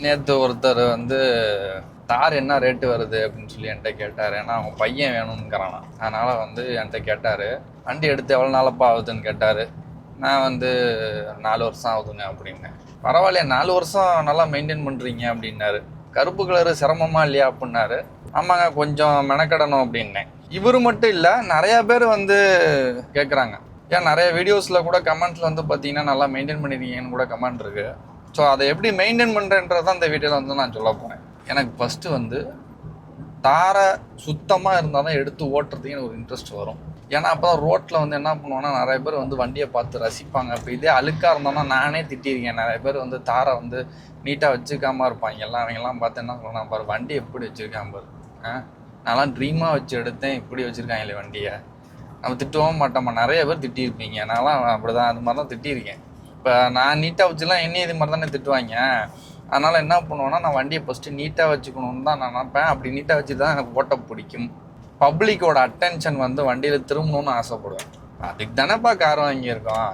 நேற்று ஒருத்தர் வந்து தார் என்ன ரேட்டு வருது அப்படின்னு சொல்லி என்கிட்ட கேட்டார். ஏன்னா அவங்க பையன் வேணும்ங்கிறானா. அதனால் வந்து என்கிட்ட கேட்டார், வண்டி எடுத்து எவ்வளோ நாளப்பா ஆகுதுன்னு கேட்டார். நான் வந்து 4 வருஷம் ஆகுதுங்க அப்படின்னேன். பரவாயில்லையா, 4 வருஷம் நல்லா மெயின்டைன் பண்ணுறீங்க அப்படின்னாரு. கருப்பு கலரு சிரமமா இல்லையா அப்படின்னாரு. ஆமாங்க, கொஞ்சம் மெனக்கடணும் அப்படின்னேன். இவர் மட்டும் இல்லை, நிறையா பேர் வந்து கேட்குறாங்க. ஏன் நிறைய வீடியோஸில் கூட கமெண்ட்ஸில் வந்து பார்த்தீங்கன்னா நல்லா மெயின்டைன் பண்ணிருக்கீங்கன்னு கூட கமெண்ட் இருக்குது. ஸோ அதை எப்படி மெயின்டைன் பண்ணுறேன்றது தான் இந்த வீடியோவில் வந்து நான் சொல்ல போகிறேன். எனக்கு ஃபஸ்ட்டு வந்து தாரை சுத்தமாக இருந்தால் தான் எடுத்து ஓட்டுறதுக்கு எனக்கு ஒரு இன்ட்ரெஸ்ட் வரும். ஏன்னா அப்போ தான் ரோட்டில் வந்து என்ன பண்ணுவாங்கன்னா நிறைய பேர் வந்து வண்டியை பார்த்து ரசிப்பாங்க. இப்போ இதே அழுக்காக இருந்தோன்னா நானே திட்டிருக்கேன். நிறைய பேர் வந்து தாரை வந்து நீட்டாக வச்சுக்காமல் இருப்பாங்க. அவங்கெல்லாம் பார்த்து என்ன சொல்லலாம், பாரு வண்டி எப்படி வச்சுருக்கான் பாரு, நான்லாம் ட்ரீமாக வச்சு எடுத்தேன், இப்படி வச்சுருக்காங்களே வண்டியை. நம்ம திட்டவும் மாட்டோம்மா, நிறைய பேர் திட்டிருப்பீங்க. நான்லாம் அப்படி தான், அது மாதிரி தான் திட்டிருக்கேன். இப்போ நான் நீட்டாக வச்சுலாம் என்னையும் இது மாதிரி தானே திட்டுவாங்க. அதனால் என்ன பண்ணுவேன்னா, நான் வண்டியை ஃபஸ்ட்டு நீட்டாக வச்சுக்கணுன்னு தான் நான் நினைப்பேன். அப்படி நீட்டாக வச்சு தான் எனக்கு ஓட்ட பிடிக்கும். பப்ளிக்கோட அட்டென்ஷன் வந்து வண்டியில் திரும்பணும்னு ஆசைப்படுவேன். அதுக்கு தானேப்பா கார் வாங்கியிருக்கோம்.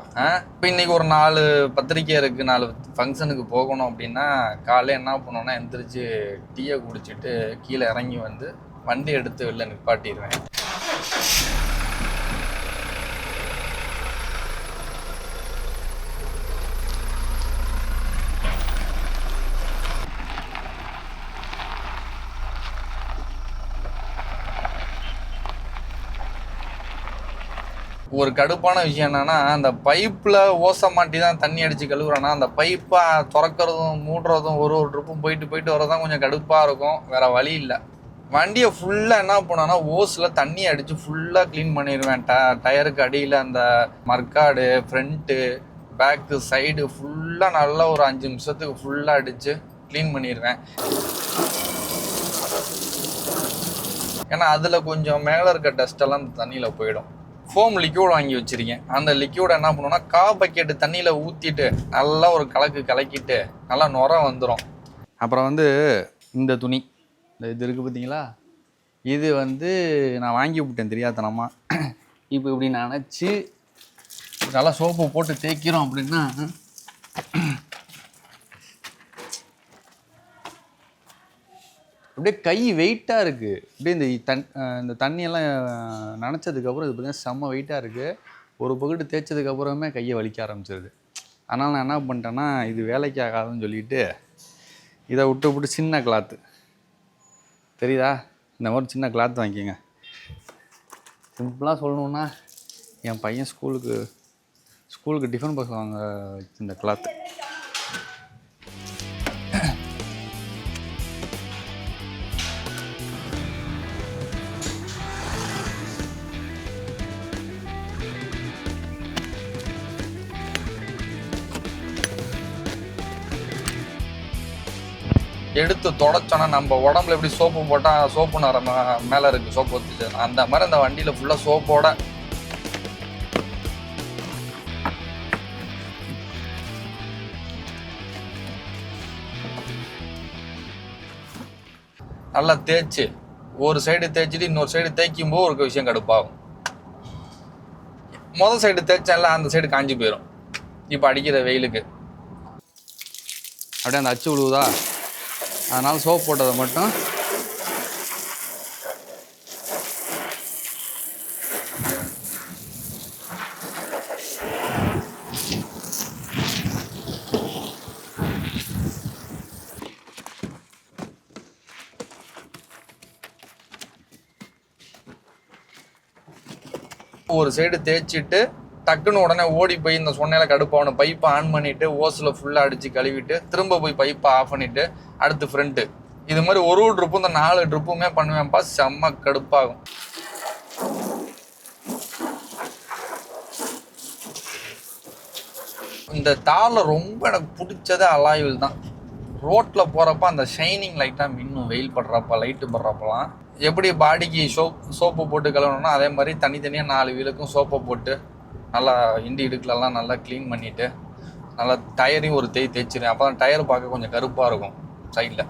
இப்போ இன்றைக்கி ஒரு 4 பத்திரிக்கை இருக்குது, 4 ஃபங்க்ஷனுக்கு போகணும் அப்படின்னா காலையில் என்ன பண்ணுவேன்னா, எந்திரிச்சு டீயை குடிச்சிட்டு கீழே இறங்கி வந்து வண்டி எடுத்து வெளில நிப்பாட்டிடுவேன். ஒரு கடுப்பான விஷயம் என்னன்னா, அந்த பைப்பில் ஓசை மாட்டி தான் தண்ணி அடித்து கழுவுறேன்னா, அந்த பைப்பை திறக்கிறதும் மூடுறதும் ஒரு ட்ரிப்பும் போயிட்டு வரதான் கொஞ்சம் கடுப்பாக இருக்கும். வேறு வழி இல்லை. வண்டியை ஃபுல்லாக என்ன பண்ணோன்னா, ஓஸில் தண்ணி அடித்து ஃபுல்லாக க்ளீன் பண்ணிடுவேன். டயருக்கு அடியில் அந்த மர்க்காடு, ஃப்ரண்ட்டு, பேக்கு, சைடு ஃபுல்லாக நல்லா ஒரு 5 நிமிஷத்துக்கு ஃபுல்லாக அடித்து க்ளீன் பண்ணிடுவேன். ஏன்னா அதில் கொஞ்சம் மேலே இருக்க டஸ்ட்டெல்லாம் அந்த தண்ணியில் போயிடும். ஃபோம் லிக்யூட் வாங்கி வச்சுருக்கேன். அந்த லிக்யூடை என்ன பண்ணுவோன்னா, பக்கெட்டு தண்ணியில் ஊற்றிட்டு நல்லா ஒரு கலக்கிட்டு நல்லா நுர வந்துடும். அப்புறம் வந்து இந்த துணி, இது இருக்குது பார்த்தீங்களா, இது வந்து நான் வாங்கி விட்டேன் தெரியாதனமா. இப்போ இப்படி நினச்சி நல்லா சோப்பு போட்டு தேய்க்கிறோம் அப்படின்னா அப்படியே கை வெயிட்டாக இருக்குது. அப்படியே இந்த தண்ணியெல்லாம் நனைச்சதுக்கப்புறம் இது பார்த்தீங்கன்னா செம்ம வெயிட்டாக இருக்குது. ஒரு பக்கெட்டு தேய்ச்சதுக்கப்புறமே கையை வலிக்க ஆரம்பிச்சிருது. அதனால் நான் என்ன பண்ணிட்டேன்னா, இது வேலைக்கு ஆகாதுன்னு சொல்லிவிட்டு இதை விட்டு சின்ன கிளாத்து தெரியுதா, இந்த மாதிரி சின்ன கிளாத் வாங்கிக்கோங்க. சிம்பிளாக சொல்லணுன்னா, என் பையன் ஸ்கூலுக்கு டிஃபன் பாக்ஸ் வாங்க இந்த கிளாத்து. எடுத்து தொடச்சோன்னா நம்ம உடம்புல எப்படி சோப்பு போட்டால் சோப்பு நிறம் மேலே இருக்குது, சோப்பு ஊற்றிச்சு, அந்த மாதிரி அந்த வண்டியில் ஃபுல்லாக சோப்போட நல்லா தேய்ச்சி ஒரு சைடு தேய்ச்சிட்டு இன்னொரு சைடு தேய்க்கும் போது ஒரு விஷயம் கடுப்பாகும். முதல் சைடு தேய்ச்சால அந்த சைடு காஞ்சி போயிடும். இப்போ அடிக்கிற வெயிலுக்கு அப்படியே அந்த அச்சு விழுவுதா, அதனால் சோப் போட்டதை மட்டும் ஒரு சைடு தேய்ச்சிட்டு டக்குன்னு உடனே ஓடி போய் இந்த சொன்னையில கடுப்பாகணும், பைப்பை ஆன் பண்ணிவிட்டு ஓஸில் ஃபுல்லாக அடித்து கழுவிட்டு திரும்ப போய் பைப்பை ஆஃப் பண்ணிவிட்டு அடுத்து ஃப்ரண்ட்டு, இது மாதிரி ஒரு ட்ரிப்பும் இந்த 4 ட்ரிப்புமே பண்ணுவேன்ப்பா. செம்ம கடுப்பாகும். இந்த தாரில் ரொம்ப எனக்கு பிடிச்சதே அலாய்வில் தான். ரோட்டில் போகிறப்ப அந்த ஷைனிங் லைட்டாக மின்னும், வெயில் படுறப்ப லைட்டு படுறப்பெல்லாம். எப்படி பாடிக்கு சோப்பு போட்டு கழுவணும்னா அதே மாதிரி தனித்தனியாக 4 வீலுக்கும் சோப்பை போட்டு நல்லா இடுக்கலெல்லாம் நல்லா க்ளீன் பண்ணிவிட்டு நல்லா டயரையும் ஒரு தேய்ச்சிடுவேன். அப்போ தான் டயர் பார்க்க கொஞ்சம் கருப்பாக இருக்கும். சைடில்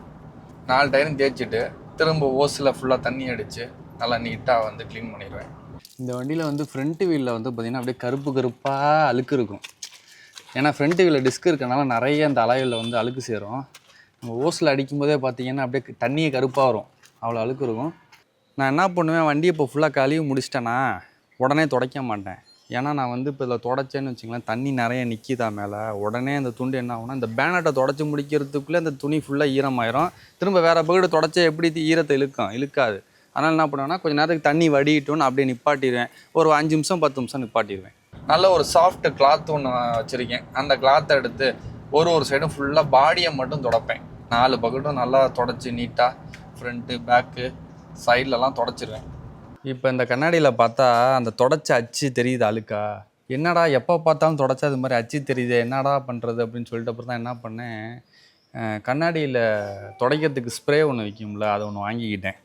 4 டயரும் தேய்ச்சிட்டு திரும்ப ஓஸில் ஃபுல்லாக தண்ணி அடித்து நல்லா நீட்டாக வந்து க்ளீன் பண்ணிடுவேன். இந்த வண்டியில் வந்து ஃப்ரண்ட் வீலில் வந்து பார்த்திங்கன்னா அப்படியே கருப்பாக அழுக்கு இருக்கும். ஏன்னா ஃப்ரண்ட் வீலில் டிஸ்க் இருக்கனால நிறைய அந்த அலாயில் வந்து அழுக்கு சேரும். நம்ம ஓஸில் அடிக்கும்போதே பார்த்தீங்கன்னா அப்படியே தண்ணியே கருப்பாக வரும், அவ்வளோ அழுக்கு இருக்கும். நான் என்ன பண்ணுவேன், வண்டியை இப்போ ஃபுல்லாக கழுவி முடிச்சிட்டேன்னா உடனே துடைக்க மாட்டேன். ஏன்னா நான் வந்து இப்போ இதில் தொடச்சேன்னு வச்சுங்களேன், தண்ணி நிறைய நிற்கிதா மேலே, உடனே அந்த துண்டு என்ன ஆகும்னா இந்த பேனட்டை தொடச்சி முடிக்கிறதுக்குள்ளே அந்த துணி ஃபுல்லாக ஈரமாயிரும். திரும்ப வேறு பக்கெட்டு தொடச்சா எப்படி ஈரத்தை இழுக்காது. அதனால் என்ன பண்ணுவேன்னா கொஞ்சம் நேரத்துக்கு தண்ணி வடிட்டோன்னு அப்படியே நிப்பாட்டிடுவேன். ஒரு 5 நிமிஷம் 10 நிமிஷம் நிப்பாட்டிடுவேன். நல்ல ஒரு சாஃப்ட் கிளாத் ஒன்று வச்சுருக்கேன். அந்த கிளாத்தை எடுத்து ஒரு சைடும் ஃபுல்லாக பாடியை மட்டும் துடைப்பேன். 4 பக்கெட்டும் நல்லா தொடச்சி நீட்டாக ஃப்ரண்ட்டு பேக்கு சைட்லலாம் தொடச்சிருவேன். இப்போ இந்த கண்ணாடியில் பார்த்தா அந்த தொடச்ச அச்சு தெரியுது அழுக்கா. என்னடா எப்போ பார்த்தாலும் தொடச்சா அது மாதிரி அச்சு தெரியுது, என்னடா பண்ணுறது அப்படின்னு சொல்லிட்டு அப்புறம் தான் என்ன பண்ணேன், கண்ணாடியில் துடைக்கிறதுக்கு ஸ்ப்ரே ஒன்று விற்கும்ல, அதை ஒன்று வாங்கிக்கிட்டேன்.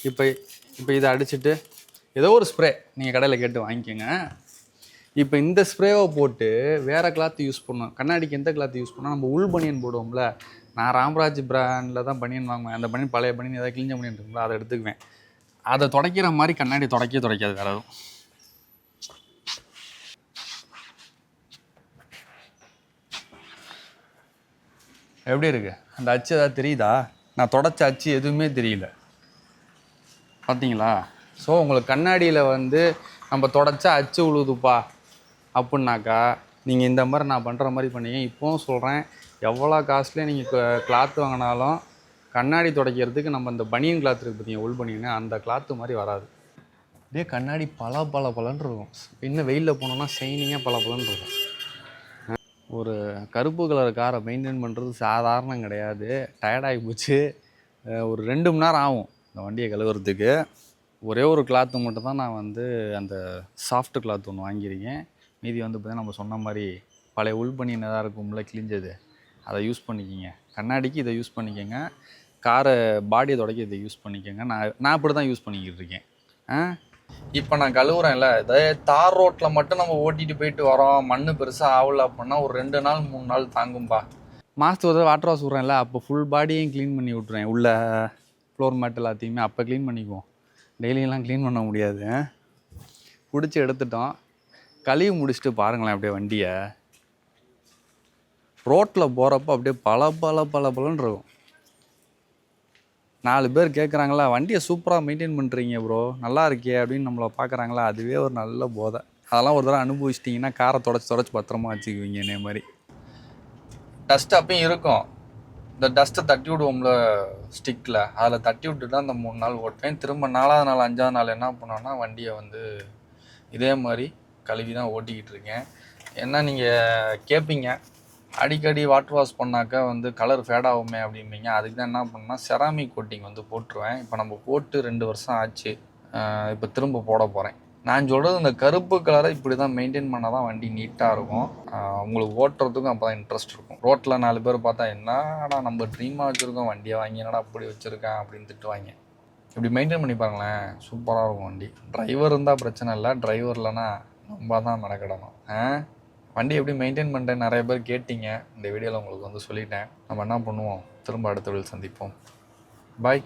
இப்போ இதை அடிச்சுட்டு ஏதோ ஒரு ஸ்ப்ரே நீங்கள் கடையில் கேட்டு வாங்கிக்கோங்க. இப்போ இந்த ஸ்ப்ரேவை போட்டு வேறு கிளாத்து யூஸ் பண்ணோம். கண்ணாடிக்கு எந்த கிளாத்து யூஸ் பண்ணால் நம்ம உள் பனியன் போடுவோம்ல, நான் ராம்ராஜ் பிராண்டில் தான் பனியன் வாங்குவேன். அந்த பனியன் பழைய பனியன் ஏதாவது கிழிஞ்ச பனியன் இருக்குங்களா, அதை எடுத்துக்குவேன். அதை துடைக்கிற மாதிரி கண்ணாடி துடைக்காது வேறு எதுவும். எப்படி இருக்குது அந்த அச்சு, ஏதாவது தெரியுதா? நான் தொடச்ச அச்சு எதுவுமே தெரியல, பார்த்தீங்களா? ஸோ உங்களுக்கு கண்ணாடியில் வந்து நம்ம தொடச்சா அச்சு உழுதுப்பா அப்படின்னாக்கா நீங்கள் இந்த மாதிரி நான் பண்ணுற மாதிரி பண்ணீங்க. இப்போவும் சொல்கிறேன், எவ்வளோ காஸ்ட்லியாக நீங்கள் கிளாத்து வாங்கினாலும் கண்ணாடி துடைக்கிறதுக்கு நம்ம இந்த பனியன் கிளாத் இருக்குது பார்த்தீங்க, உள் பனியன், அந்த கிளாத்து மாதிரி வராது. அப்படியே கண்ணாடி பலன்னு இருக்கும். இன்னும் வெயிலில் போனோம்னா ஷைனிங்காக பலன்னு இருக்கும். ஒரு கருப்பு கலர் காரை மெயின்டைன் பண்ணுறது சாதாரணம் கிடையாது. டயர்டாகி போச்சு. ஒரு 2 மணி நேரம் ஆகும் இந்த வண்டியை கழுவுறதுக்கு. ஒரே ஒரு கிளாத்து மட்டும் தான் நான் வந்து அந்த சாஃப்ட் கிளாத் ஒன்று வாங்கியிருக்கேன். மீதி வந்து பார்த்தீங்கன்னா நம்ம சொன்ன மாதிரி பழைய உள் பனியன் எதாவது இருக்கும்ல கிழிஞ்சது, அதை யூஸ் பண்ணிக்கிங்க. கண்ணாடிக்கு இதை யூஸ் பண்ணிக்கோங்க, காரை பாடியை துடைக்க இதை யூஸ் பண்ணிக்கோங்க. நான் இப்படி தான் யூஸ் பண்ணிக்கிட்டு இருக்கேன். இப்போ நான் கழுவுறேன்ல, இதே தார் ரோட்டில் மட்டும் நம்ம ஓட்டிகிட்டு போயிட்டு வரோம், மண் பெருசாக ஆகலை அப்படின்னா ஒரு 2 நாள் 3 நாள் தாங்கும்பா. மாதத்துக்கு ஒரு வாட்டர் வாஷ் விட்றேன்ல, அப்போ ஃபுல் பாடியும் க்ளீன் பண்ணி விட்ருவேன். உள்ள ஃப்ளோர் மேட் எல்லாத்தையுமே அப்போ க்ளீன் பண்ணிக்குவோம். டெய்லியெல்லாம் க்ளீன் பண்ண முடியாது. பிடிச்சி எடுத்துட்டோம், கழுவி முடிச்சுட்டு பாருங்களேன் அப்படியே வண்டியை. ரோட்டில் போகிறப்போ அப்படியே பலன்னு இருக்கும். 4 பேர் கேட்குறாங்களா, வண்டியை சூப்பராக மெயின்டைன் பண்ணுறீங்க ப்ரோ, நல்லா இருக்கே அப்படின்னு நம்மளை பார்க்குறாங்களா, அதுவே ஒரு நல்ல போதை. அதெல்லாம் ஒரு தடவை அனுபவிச்சிட்டிங்கன்னா காரை தொடச்சி பத்திரமா வச்சுக்குவீங்க. என்னை மாதிரி டஸ்ட் அப்பயும் இருக்கும். இந்த டஸ்ட்டை தட்டி விடுவோம்ல ஸ்டிக்கில், அதில் தட்டி விட்டு தான் இந்த 3 நாள் ஓட்டுவேன். திரும்ப 4ஆவது நாள் 5ஆவது நாள் என்ன பண்ணோன்னா வண்டியை வந்து இதே மாதிரி கழுவி தான் ஓட்டிக்கிட்டு இருக்கேன். ஏன்னா நீங்கள் கேட்பீங்க, அடிக்கடி வாட்டர் வாஷ் பண்ணாக்கா வந்து கலர் ஃபேட் ஆகுமே அப்படிம்பீங்க. அதுக்கு தான் என்ன பண்ணால் செராமிக் கோட்டிங் வந்து போட்டுருவேன். இப்போ நம்ம போட்டு 2 வருஷம் ஆச்சு. இப்போ திரும்ப போட போகிறேன். நான் சொல்கிறது இந்த கருப்பு கலரை இப்படி தான் மெயின்டைன் பண்ணால் தான் வண்டி நீட்டாக இருக்கும். உங்களுக்கு ஓட்டுறதுக்கும் அப்போ தான் இன்ட்ரெஸ்ட் இருக்கும். ரோட்டில் 4 பேர் பார்த்தா என்னடா நம்ம ட்ரீமாக வச்சுருக்கோம், வண்டியை வாங்கி என்னடா அப்படி வச்சுருக்கேன் அப்படின்னு திட்டுவாங்க. இப்படி மெயின்டைன் பண்ணி பாருங்களேன், சூப்பராக இருக்கும் வண்டி. டிரைவர் இருந்தால் பிரச்சனை இல்லை, டிரைவர் இல்லைன்னா நம்ம தான் மெனக்கிடணும். வண்டி எப்படி மெயின்டைன் பண்ணுறேன் நிறைய பேர் கேட்டிங்க. இந்த வீடியோவில் உங்களுக்கு வந்து சொல்லிட்டேன். நம்ம என்ன பண்ணுவோம், திரும்ப அடுத்த வீடியோவில் சந்திப்போம். பாய்.